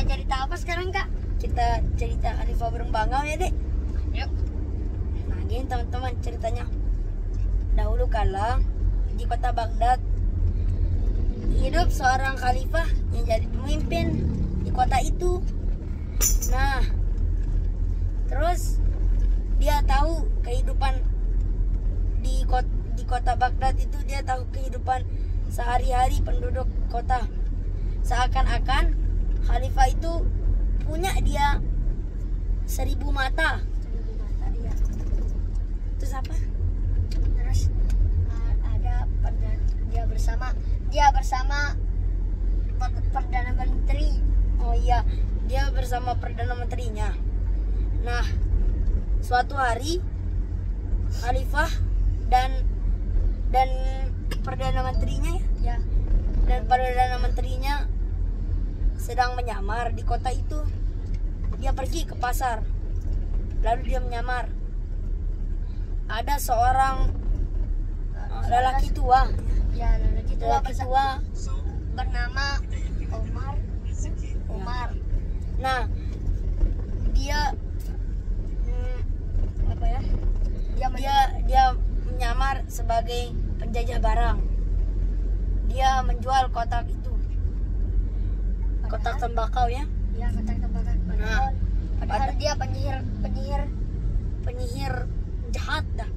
Kita cerita apa sekarang, Kak? Kita cerita Khalifah burung bangau ya, Dek. Yuk. Nah, gini teman-teman ceritanya. Dahulu kala di kota Baghdad hidup seorang khalifah yang jadi pemimpin di kota itu. Nah, terus dia tahu kehidupan di kota Baghdad itu, dia tahu kehidupan sehari-hari penduduk kota. Seakan-akan khalifah itu punya dia 1000 mata. 1000 mata, iya. Terus apa? Terus ada dia bersama Perdana Menteri. Oh iya, dia bersama Perdana Menterinya. Nah, suatu hari khalifah dan Perdana Menterinya Ya. dan Perdana Menterinya sedang menyamar di kota itu. Dia pergi ke pasar, lalu dia menyamar. Ada seorang lelaki tua, Ya, lelaki lelaki tua. bernama Umar. Nah, dia apa ya? Dia menyamar sebagai penjajah barang. Dia menjual kotak itu, kotak tembakau ya. Ya, kotak tembakau. Nah, Padahal dia penyihir jahat dah.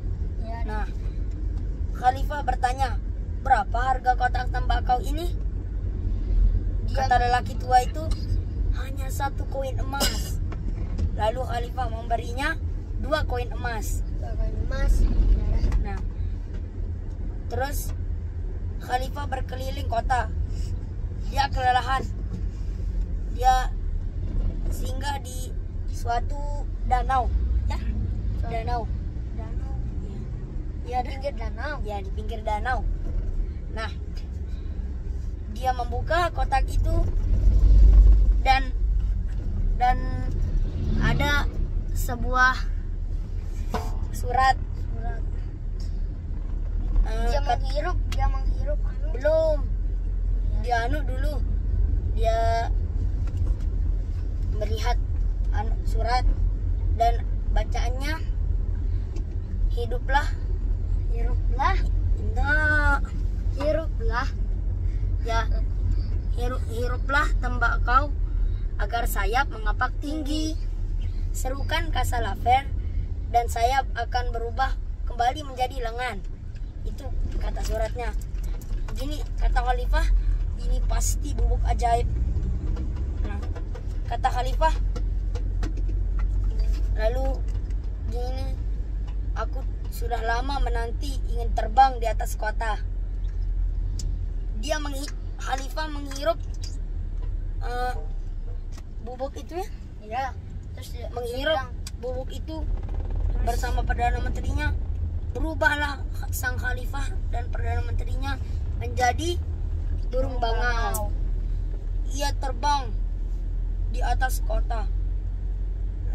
ya. Nah, khalifah bertanya, berapa harga kotak tembakau ini? Kata lelaki tua itu, hanya 1 koin emas. Lalu khalifah memberinya 2 koin emas. Emas. Nah, terus khalifah berkeliling kota. Dia kelelahan. Dia singgah di suatu danau, ya, danau. Ya, di pinggir danau. Ya, di pinggir danau. Nah, dia membuka kotak itu dan ada sebuah surat. Dia menghirup Belum. Dia dulu. Dia melihat surat dan bacaannya, hiduplah. Ya, hiruplah tembakau agar sayap mengapak tinggi. Serukan kasalafer dan sayap akan berubah kembali menjadi lengan. Itu kata suratnya. Gini kata khalifah, ini pasti bubuk ajaib. Nah, kata khalifah, lalu gini, aku sudah lama menanti ingin terbang di atas kota. Khalifah menghirup bubuk itu ya. Ya. Terus Menghirup bubuk itu bersama Perdana Menterinya. Berubahlah sang khalifah dan Perdana Menterinya menjadi burung bangau. Ia terbang di atas kota.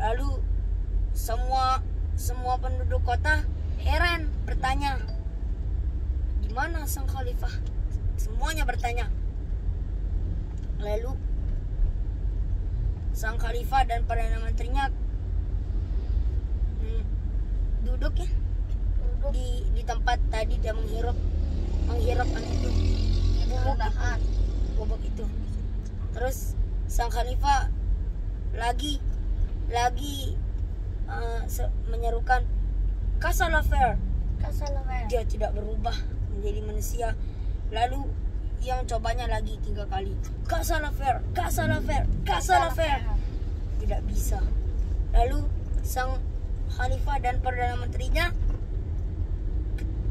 Lalu semua penduduk kota heran, bertanya, di mana sang khalifah? Semuanya bertanya. Lalu sang khalifah dan Perdana Menterinya duduk ya di tempat tadi dia menghirup itu bubuk itu. Terus sang khalifah lagi menyerukan kasalafer. Dia tidak berubah menjadi manusia. Lalu ia mencobanya lagi 3 kali. Kasalafer. Tidak bisa. Lalu sang khalifah dan Perdana Menterinya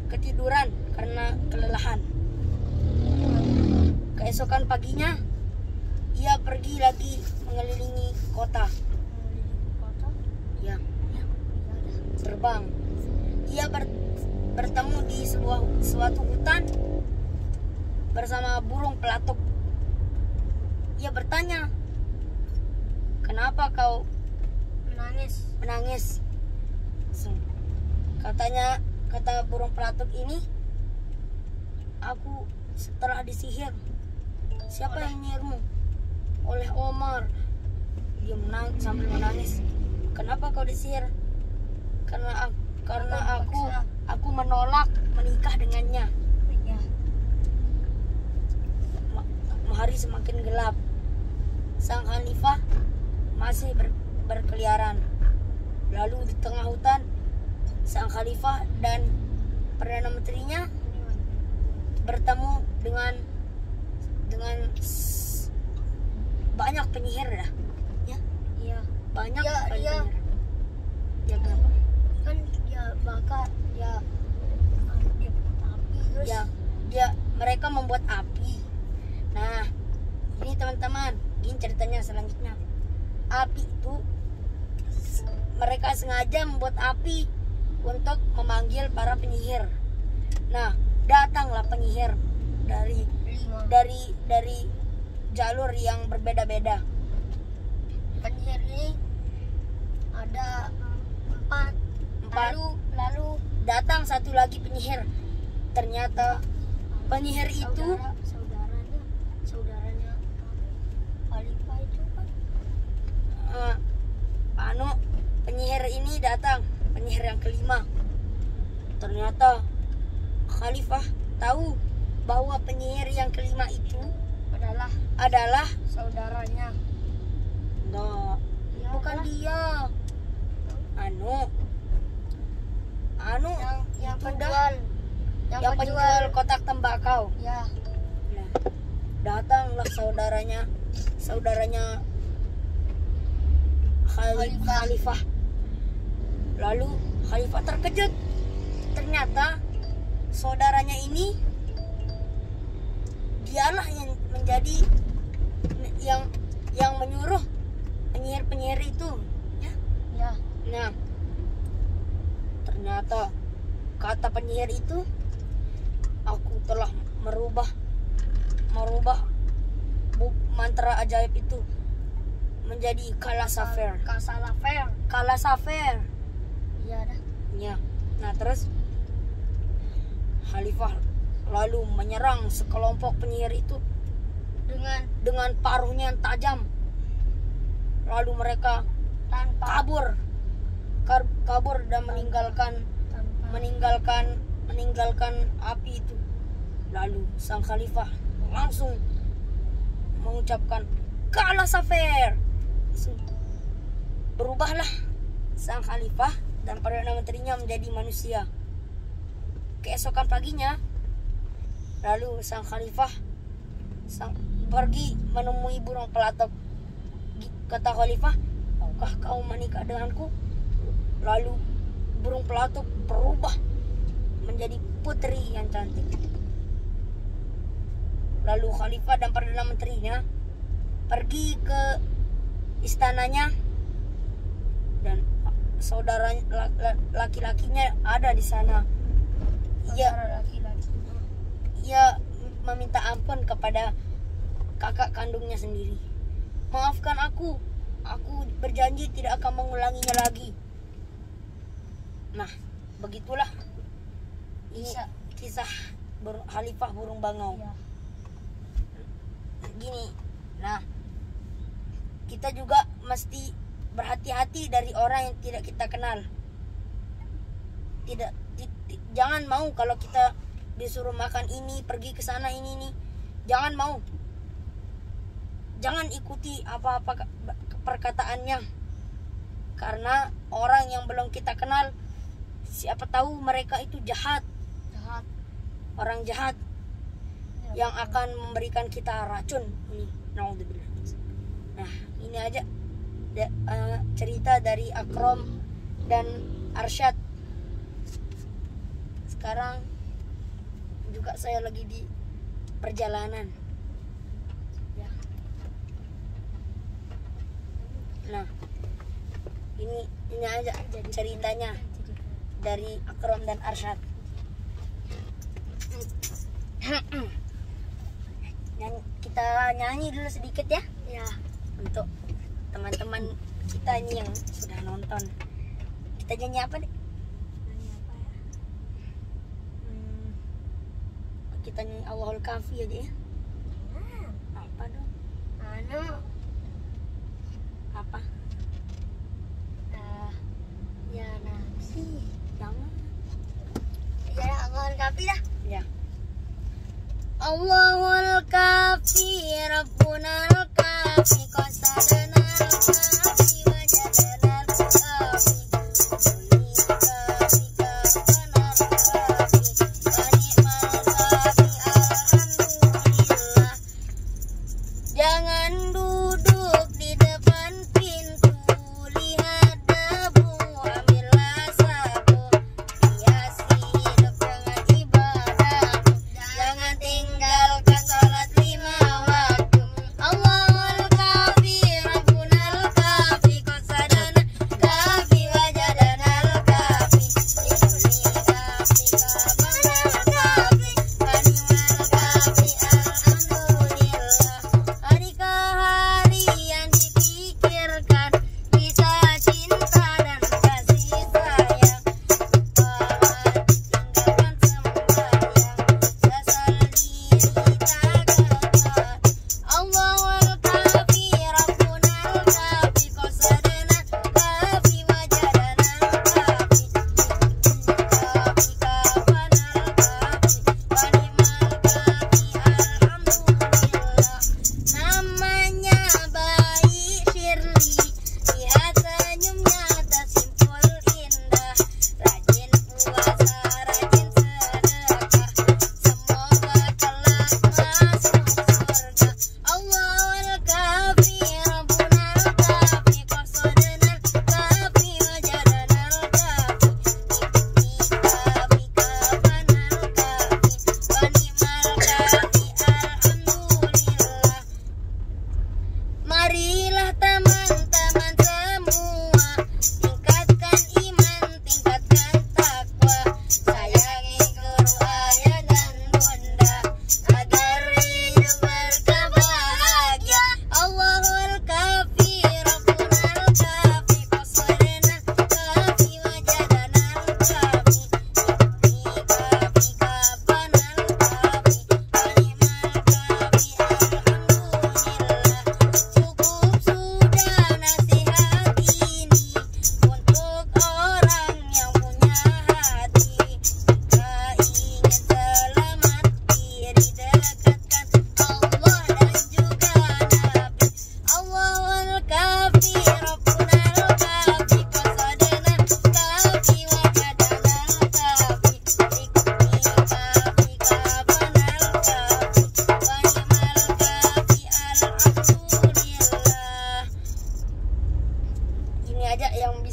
ketiduran karena kelelahan. Keesokan paginya ia pergi lagi mengelilingi kota. Ya, terbang. Ia bertemu di suatu hutan bersama burung pelatuk. Ia bertanya, kenapa kau menangis? Kata burung pelatuk ini, aku setelah disihir. Siapa yang menyihirmu? Oleh Omar. dia sambil menangis. Kenapa kau disihir? Karena aku menolak menikah dengannya. Ya. Hari semakin gelap. Sang khalifah masih berkeliaran. Lalu di tengah hutan, sang khalifah dan perdana menterinya bertemu dengan banyak penyihir dah. Ya, Iya. banyak Iya, sekali iya. penyihir. Ya kenapa? Kan dia bakar, dia api terus. Ya, mereka membuat api. Nah, ini teman-teman, ini ceritanya selanjutnya. Api itu mereka sengaja membuat api untuk memanggil para penyihir. Nah, datanglah penyihir dari 5. jalur yang berbeda-beda. Penyihir ini ada 4. Lalu Datang satu lagi penyihir. Ternyata penyihir itu saudaranya khalifah itu kan. Penyihir ini datang, penyihir yang kelima. Ternyata khalifah tahu bahwa penyihir yang kelima itu adalah Saudaranya. no, Ya, bukan adalah dia. yang itu penjual. yang penjual kotak tembakau. Ya. Nah, datanglah saudaranya khalifah. Lalu khalifah terkejut. Ternyata saudaranya ini dialah yang menjadi yang menyuruh penyihir itu, ya. Ya. Nah, ternyata kata penyihir itu, aku telah merubah mantra ajaib itu menjadi Kalasafer. Iya dah. Ya. Nah, terus khalifah lalu menyerang sekelompok penyihir itu dengan paruhnya yang tajam. Lalu mereka kabur dan meninggalkan api itu. Lalu sang khalifah langsung mengucapkan Kalasafer. Berubahlah sang khalifah dan perdana menterinya menjadi manusia. Keesokan paginya, lalu sang khalifah pergi menemui burung pelatuk. Kata khalifah, maukah kau menikah denganku? Lalu burung pelatuk berubah menjadi putri yang cantik. Lalu khalifah dan perdana menterinya pergi ke istananya, dan saudara laki-lakinya ada di sana. Ia meminta ampun kepada kakak kandungnya sendiri. Maafkan aku berjanji tidak akan mengulanginya lagi. Nah, begitulah ini kisah khalifah burung bangau. Ya. Gini, nah kita juga mesti berhati-hati dari orang yang tidak kita kenal. Jangan mau kalau kita disuruh makan ini, pergi ke sana ini nih, jangan mau. Jangan ikuti apa-apa perkataannya, karena orang yang belum kita kenal, siapa tahu mereka itu jahat, orang jahat yang akan memberikan kita racun. Ini naudzubillah. Nah, ini aja cerita dari Akram dan Arsyad. Sekarang juga saya lagi di perjalanan. Ya. Nah, ini aja ceritanya dari Akram dan Arsyad. Kita nyanyi dulu sedikit ya. Ya. Untuk teman-teman kita ini yang sudah nonton. Kita nyanyi apa deh? Kita nyanyi Allahul Kafi aja ya. Apa dong? Anu, Apa?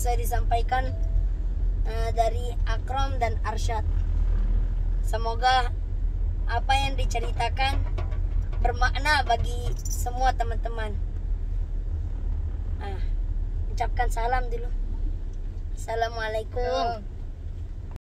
bisa disampaikan dari Akram dan Arsyad. Semoga apa yang diceritakan bermakna bagi semua teman-teman. Ucapkan salam dulu. Assalamualaikum.